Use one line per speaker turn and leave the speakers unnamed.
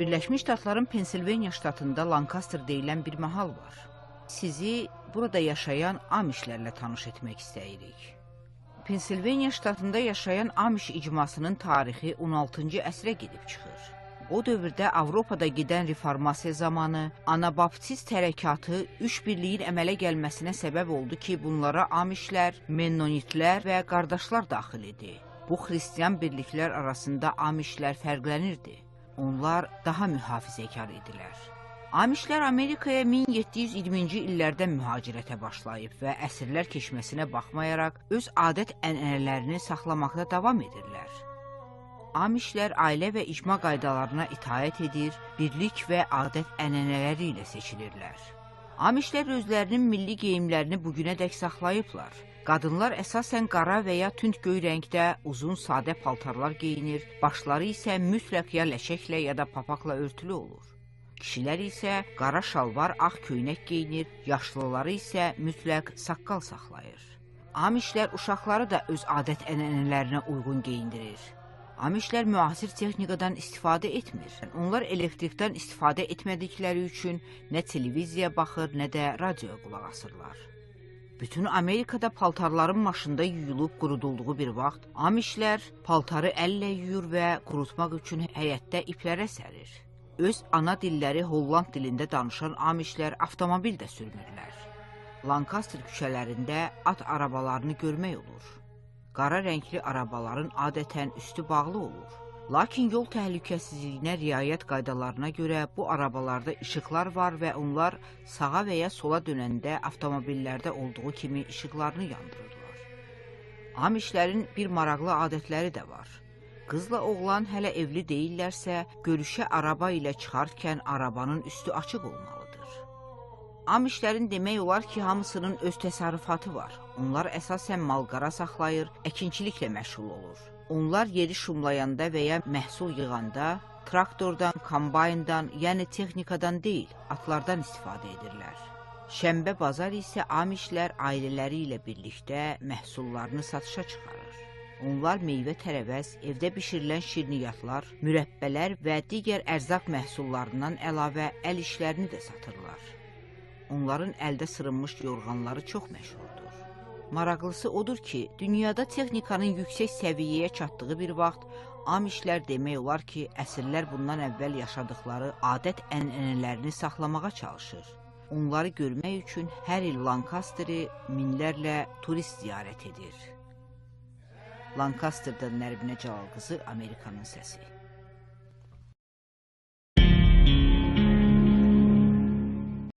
Birləşmiş Ştatların Pensilvaniya ştatında Lancaster deyilən bir mahal var. Sizi burada yaşayan Amişlərlə tanış etmək istəyirik. Pensilvaniya ştatında yaşayan Amiş icmasının tarixi 16-cı əsrə gedib çıxır. O dövrdə Avropada gedən reformasiya zamanı Anabaptist hərəkatı üç birliyin əmələ gəlməsinə səbəb oldu ki, bunlara Amişlər, Mennonitlər və qardaşlar daxil idi. Bu xristiyan birliklər arasında Amişlər fərqlənirdi. Onlar daha mühafizəkar idilər. Amişlər Amerikaya 1720-ci illərdə mühacirətə başlayıb və əsrlər keçməsinə baxmayaraq öz adət-ənənələrini saxlamaqda davam edirlər. Amişlər ailə və icma qaydalarına itaət edir, birlik və adət-ənənələri ilə seçilirlər. Amişlər özlərinin milli geyimlərini bugünədək saxlayıblar. Qadınlar əsasən qara və ya tünd göy rəngdə uzun sadə paltarlar geyinir, başları isə mütləq ya ləşəklə ya da papaqla örtülü olur. Kişilər isə qara şalvar, ağ köynək geyinir, yaşlıları isə mütləq saqqal saxlayır. Amişlər uşaqları da öz adət-ənənələrinə uyğun geyindirir. Amişlər müasir texnikadan istifadə etmir. Onlar elektrikdən istifadə etmədikləri üçün nə televiziya baxır, nə də radioya qulaq asırlar. Bütün Amerikada paltarların maşında yuyulub qurudulduğu bir vaxt, Amişlər paltarı əllə yuyur və qurutmaq üçün həyətdə iplərə sərir. Öz ana dilləri Holland dilində danışan Amişlər avtomobil də sürmürlər. Lancaster küçələrində at arabalarını görmək olur. Qara rəngli arabaların adətən üstü bağlı olur. Lakin yol təhlükəsizliyinə riayət qaydalarına görə bu arabalarda işıqlar var və onlar sağa və ya sola dönəndə avtomobillərdə olduğu kimi işıqlarını yandırırlar. Amişlərin bir maraqlı adətləri də var. Qızla oğlan hələ evli deyillərsə, görüşə araba ilə çıxarkən arabanın üstü açıq olmalıdır. Amişlərin demək olar ki, hamısının öz təsərrüfatı var. Onlar əsasən mal-qara saxlayır, əkinçiliklə məşğul olur. Onlar yeri şumlayanda və ya məhsul yığanda traktordan, kombayndan, yəni texnikadan deyil, atlardan istifadə edirlər. Şənbə bazar isə Amişlər ailələri ilə birlikdə məhsullarını satışa çıxarır. Onlar meyvə-tərəvəz, evdə bişirilən şirniyyatlar, mürəbbələr və digər ərzaq məhsullarından əlavə əl işlərini də satırlar. Onların əldə sırınmış yorğanları çox məşhurdur. Maraqlısı odur ki, dünyada texnikanın yüksək səviyyəyə çatdığı bir vaxt, Amişlər demək olar ki, əsrlər bundan əvvəl yaşadıkları adət-ənənələrini saxlamağa çalışır. Onları görmək üçün hər il Lancasteri minlərlə turist ziyarət edir. Lancaster'da Nərminə Cəlal qızı, Amerikanın səsi.